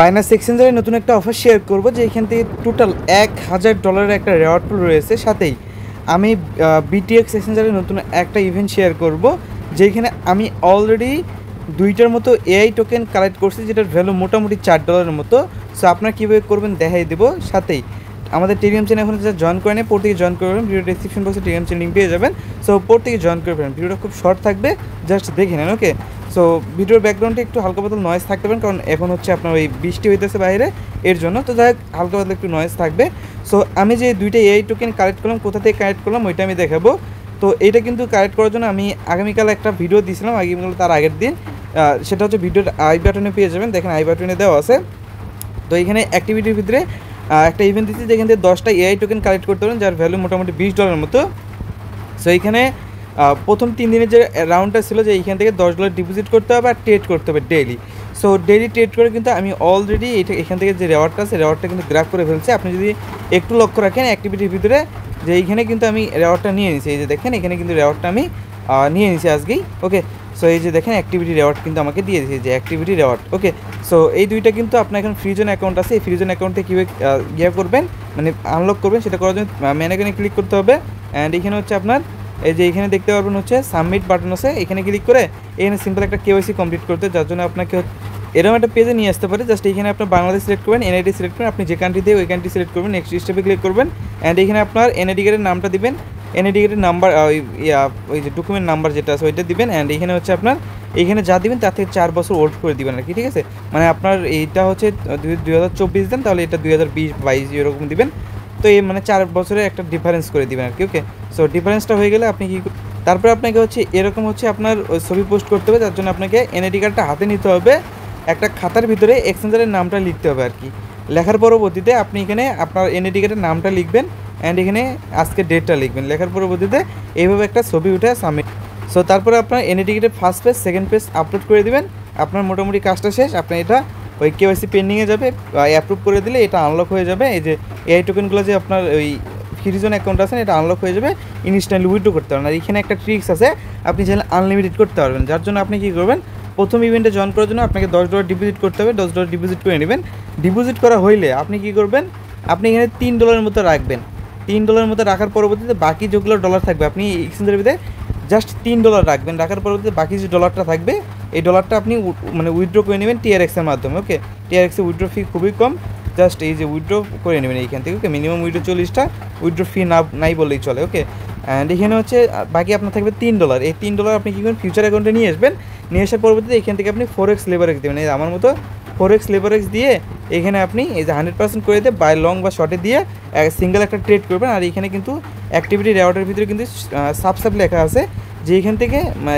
Binance এক্সচেঞ্জারে নতুন একটা offer share করব যে এখান থেকে টোটাল $1000 একটা রেওয়ার্ড পুল রয়েছে। সাথেই আমি বিটিএক্স এক্সচেঞ্জারে নতুন একটা ইভেন্ট শেয়ার করব যেখানে আমি অলরেডি 2টার মতো এআই টোকেন কালেক্ট করছি, যেটার ভ্যালু মোটামুটি $4 মতো। সো আপনারা কীভাবে করবেন দেখাই দেবো। সাথেই আমাদের টেলিগ্রাম চ্যানেল এখন যা জয়েন করে নেয়, প্রত্যেকে জয়েন করবেন। ভিডিও ডেসক্রিপশন বক্সে টেলিগ্রাম চ্যানেল লিঙ্ক পেয়ে যাবেন। সো প্রত্যেকে জয়েন করবেন। ভিডিওটা খুব শর্ট থাকবে, জাস্ট দেখে নেন। ওকে, সো ভিডিওর ব্যাকগ্রাউন্ডে একটু হালকা পাতলা নয়েজ থাকতে পারেন, কারণ এখন হচ্ছে আপনার ওই বৃষ্টি হইতেছে বাইরে, এর জন্য। তো যাই হোক, হালকা পাতলা একটু নয়েজ থাকবে। সো আমি যে 2টা এআই টোকেন কালেক্ট করলাম, কোথা থেকে কালেক্ট করলাম ওইটা আমি দেখাবো। তো এইটা কিন্তু কালেক্ট করার জন্য আমি আগামীকাল একটা ভিডিও দিয়েছিলাম, আগামীকাল তার আগের দিন। সেটা হচ্ছে ভিডিওর আই বাটনে পেয়ে যাবেন, দেখেন আই বাটনে দেওয়া আছে। তো এখানে অ্যাক্টিভিটির ভিতরে একটা ইভেন্ট দিচ্ছি যেখান থেকে 10টা এআই টোকেন কালেক্ট করতে পারেন, যার ভ্যালু মোটামুটি $20 মতো। সো এইখানে প্রথম 3 দিনের যে রাউন্ডটা ছিল যে এইখান থেকে $10 ডিপোজিট করতে হবে আর ট্রেড করতে হবে ডেইলি। সো ডেইলি ট্রেড করে কিন্তু আমি অলরেডি এখান থেকে যে রেওয়ার্ডটা আছে, রেওয়ার্ডটা কিন্তু গ্র্যাব করে ফেলছে। আপনি যদি একটু লক্ষ্য রাখেন অ্যাক্টিভিটির ভিতরে, যে এইখানে কিন্তু আমি রেওয়ার্ডটা নিয়ে নিয়েছি। এই যে দেখেন, এখানে কিন্তু রেওয়ার্ডটা আমি নিয়ে নিয়েছি আজকেই। ওকে, সো এই যে দেখেন অ্যাক্টিভিটি রেওয়ার্ড কিন্তু আমাকে দিয়ে দিয়েছে, যে অ্যাক্টিভিটি রেওয়ার্ড। ওকে, সো এই 2টা কিন্তু আপনার এখন ফ্রিজন অ্যাকাউন্ট আছে, এই ফ্রিজন অ্যাকাউন্টে কীভাবে করবেন, মানে আনলক করবেন, সেটা করার জন্য ম্যানেজে ক্লিক করতে হবে। অ্যান্ড এখানে হচ্ছে আপনার এই যে এখানে দেখতে পারবেন হচ্ছে সাবমিট বাটন আছে, এখানে ক্লিক করে এখানে সিম্পল একটা কেওয়াইসি কমপ্লিট করতে, যার জন্য আপনাকে এরকম একটা পেজে নিয়ে আসতে পারে। জাস্ট এখানে আপনার বাংলাদেশ সিলেক্ট করবেন, এনআইডি সিলেক্ট করবেন, আপনি যে কান্ট্রি দিয়ে ওই কান্ট্রি সিলেক্ট করবেন, নেক্সট স্টেপে ক্লিক করবেন। অ্যান্ড এখানে আপনার এনআইডি কার্ডের নামটা দিবেন, এনআইডি কার্ডের নাম্বার ওই যে ডকুমেন্ট নাম্বার যেটা আছে ওইটা দিবেন। অ্যান্ড এখানে হচ্ছে আপনার এখানে যা দিবেন তার থেকে 4 বছর ওল্ড করে দিবেন আর কি, ঠিক আছে। মানে আপনার এইটা হচ্ছে 2024 দেন, তাহলে এটা 2020-22 এরকম দিবেন। তো এই মানে 4 বছরের একটা ডিফারেন্স করে দিবেন আর কি। ওকে, সো ডিফারেন্সটা হয়ে গেলে আপনি কি তারপরে আপনাকে হচ্ছে এরকম হচ্ছে আপনার ছবি পোস্ট করতে হবে, যার জন্য আপনাকে এনআইডি কার্ডটা হাতে নিতে হবে, একটা খাতার ভিতরে এক্সচেঞ্জারের নামটা লিখতে হবে আর কি। লেখার পরবর্তীতে আপনি এখানে আপনার এনআইডি কার্ডের নামটা লিখবেন, অ্যান্ড এখানে আজকে ডেটটা লিখবেন। লেখার পরবর্তীতে এইভাবে একটা ছবি উঠে সাবমিট। সো তারপরে আপনার এনআইডি কার্ডের first page, second page upload করে দিবেন। আপনার মোটামুটি কাজটা শেষ। আপনার এটা ওই কেওয়াইসি পেন্ডিংয়ে যাবে, অ্যাপ্রুভ করে দিলে এটা আনলক হয়ে যাবে। এই যে এআই টোকেনগুলো যে আপনার ওই ফ্রিজন অ্যাকাউন্ট আছে, এটা আনলক হয়ে যাবে, ইনস্ট্যান্টলি উইথড্র করতে পারবেন। আর এখানে একটা ট্রিক্স আছে, আপনি চাইলে আনলিমিটেড করতে পারবেন। যার জন্য আপনি কী করবেন, প্রথম ইভেন্টে জয়েন করার জন্য আপনাকে $10 ডিপোজিট করতে হবে। $10 ডিপোজিট করে নেবেন। ডিপোজিট করা হইলে আপনি কী করবেন, আপনি এখানে $3 মতো রাখবেন। $3 মতো রাখার পরবর্তীতে বাকি যেগুলো ডলার থাকবে, আপনি এক্সচেঞ্জের ভিতরে জাস্ট $3 রাখবেন। রাখার পরবর্তীতে বাকি যে ডলারটা থাকবে, এই ডলারটা আপনি মানে উইথড্র করে নেবেন TRX-এর মাধ্যমে। ওকে, TRX-এ উইথড্র ফি খুবই কম, জাস্ট এই যে উইথড্র করে নেবেন এইখান থেকে। ওকে, মিনিমাম উইথড্র 40টা, উইথড্র ফি নাই বললেই চলে। ওকে, অ্যান্ড এখানে হচ্ছে বাকি আপনার থাকবে $3। এই $3 আপনি কী করবেন, ফিউচার অ্যাকাউন্টে নিয়ে আসবেন। নিয়ে আসার পরবর্তীতে এখান থেকে আপনি Forex লেভারেজ দেবেন। এই আমার মতো Forex লেভারেজ দিয়ে এখানে আপনি এই যে 100% করে দিয়ে বাই লং বা শর্টে দিয়ে সিঙ্গেল একটা ট্রেড করবেন। আর এখানে কিন্তু অ্যাক্টিভিটি রেওয়ার্ডের ভিতরে কিন্তু সাব লেখা আছে, যে এখান থেকে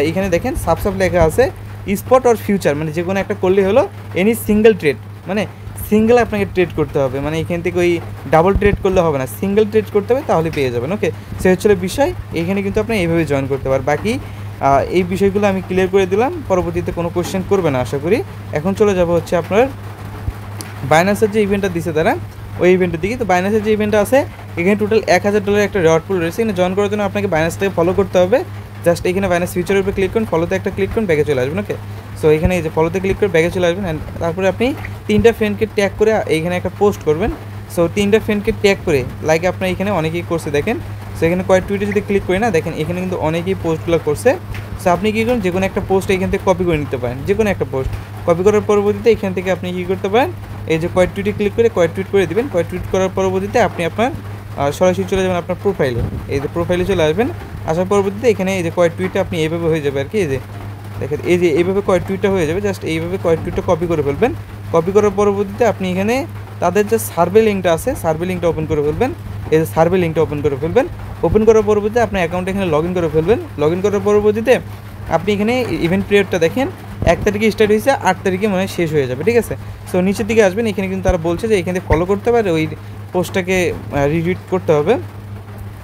এখানে দেখেন সাব লেখা আছে স্পট অর ফিউচার, মানে যে কোনো একটা করলে হলো এনি সিঙ্গেল ট্রেড, মানে সিঙ্গেল আপনাকে ট্রেড করতে হবে। মানে এখান থেকে ওই ডাবল ট্রেড করলে হবে না, সিঙ্গেল ট্রেড করতে হবে, তাহলে পেয়ে যাবেন। ওকে, সে হচ্ছে বিষয়। এখানে কিন্তু আপনি এইভাবে জয়েন করতে পারেন। বাকি এই বিষয়গুলো আমি ক্লিয়ার করে দিলাম, পরবর্তীতে কোনো কোশ্চেন করবে না আশা করি। এখন চলে যাব হচ্ছে আপনার বাইন্যান্সের যে ইভেন্টটা দিছে তারা, ওই ইভেন্টের দিকে। তো বাইন্যান্সের যে ইভেন্টটা আছে, এখানে টোটাল $1000 একটা রেওয়ার্ড পুল রয়েছে। এখানে জয়েন করার জন্য আপনাকে বাইন্যান্সটাকে ফলো করতে হবে। জাস্ট এখানে বাইন্যান্স ফিউচারের উপরে ক্লিক করুন, ফলোতে একটা ক্লিক করুন, ব্যাগে চলে আসবেন। ওকে, সো এখানে এই যে ফলোতে ক্লিক করে ব্যাগে চলে আসবেন। অ্যান্ড তারপরে আপনি 3টা ফ্রেন্ডকে ট্যাগ করে এইখানে একটা পোস্ট করবেন। সো 3টা ফ্রেন্ডকে ট্যাগ করে, লাইক আপনার এখানে অনেকেই করছে দেখেন। সো এখানে কয়েক টুইটে যদি ক্লিক করি না, দেখেন এখানে কিন্তু অনেকেই পোস্টগুলো করছে। সো আপনি কী করুন, যে কোনো একটা পোস্ট এখান থেকে কপি করে নিতে পারেন, যে কোনো একটা পোস্ট কপি করার পরবর্তীতে এখান থেকে আপনি কী করতে পারেন, এই যে কয়েক টুইটে ক্লিক করে কয়েক টুইট করে দেবেন। কয়েক টুইট করার পরবর্তীতে আপনি আপনার সরাসরি চলে যাবেন আপনার প্রোফাইলে। এই যে প্রোফাইলে চলে আসবেন, আসার পরবর্তীতে এখানে এই যে কয়েক টুইটে আপনি এইভাবে হয়ে যাবে আর কি। এই যে দেখেন, এই যে এইভাবে কয়েক টুইটটা হয়ে যাবে, জাস্ট এইভাবে কয়েক টুইটটা কপি করে ফেলবেন। কপি করার পরবর্তীতে আপনি এখানে তাদের যে সার্ভে লিঙ্কটা আছে, সার্ভে লিঙ্কটা ওপেন করে ফেলবেন। এই যে সার্ভে লিঙ্কটা ওপেন করে ফেলবেন। ওপেন করার পরবর্তীতে আপনার অ্যাকাউন্টে এখানে লগ ইন করে ফেলবেন। লগ ইন করার পরবর্তীতে আপনি এখানে ইভেন্ট পিরিয়ডটা দেখেন, 1 তারিখে স্টার্ট হয়েছে, 8 তারিখে মানে শেষ হয়ে যাবে, ঠিক আছে। সো নিচের দিকে আসবেন, এখানে কিন্তু তারা বলছে যে এখানে ফলো করতে পারে, ওই পোস্টটাকে রিটুইট করতে হবে।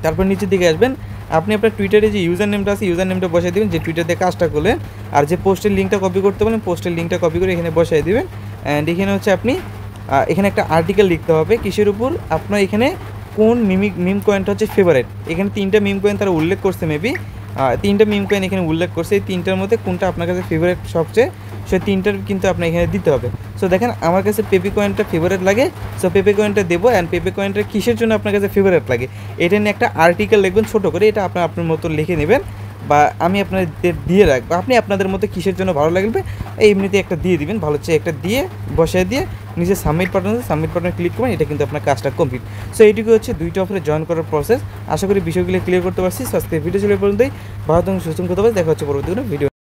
তারপর নিচের দিকে আসবেন, আপনি আপনার টুইটারে যে ইউজার নেমটা আছে, ইউজার নেমটা বসাই দেবেন, যে টুইটার দিয়ে কাজটা করলেন। আর যে পোস্টের লিঙ্কটা কপি করতে বলেন, পোস্টের লিঙ্কটা কপি করে এখানে বসাই দেবেন। অ্যান্ড এখানে হচ্ছে আপনি এখানে একটা আর্টিকেল লিখতে হবে, কিসের উপর, আপনার এখানে কোন মিম কয়েনটা হচ্ছে ফেভারিট। এখানে 3টা মিম কয়েন তারা উল্লেখ করছে, মেবি 3টা মিম কয়েন এখানে উল্লেখ করছে। এই 3টার মধ্যে কোনটা আপনার কাছে ফেভারিট সবচেয়ে, সেই 3টার কিন্তু আপনার এখানে দিতে হবে। সো দেখেন আমার কাছে পেপি কয়েনটা ফেভারিট লাগে, সো পেপি কয়েনটা দেবো। অ্যান্ড পেপি কয়েনটা কিসের জন্য আপনার কাছে ফেভারিট লাগে এটা নিয়ে একটা আর্টিকেল লিখবেন ছোটো করে, এটা আপনার মতো লিখে নেবেন বা আমি আপনাদের দিয়ে রাখবো। আপনি আপনাদের মতো কিসের জন্য ভালো লাগবে এমনিতে একটা দিয়ে দিবেন, ভালো চেয়ে একটা দিয়ে বসায় দিয়ে নিজে সাবমিট বাটনে ক্লিক করবেন, এটা কিন্তু আপনার কাজটা কমপ্লিট। সো এইটুকু হচ্ছে 2টা অফারে জয়েন করার প্রসেস। আশা করি বিষয়গুলো ক্লিয়ার করতে পারছি। সো আজকে ভিডিও ছিল এই পর্যন্তই। ভালো থাকুন, সুস্থ থাকুন, দেখা হচ্ছে পরবর্তী কোনো ভিডিও।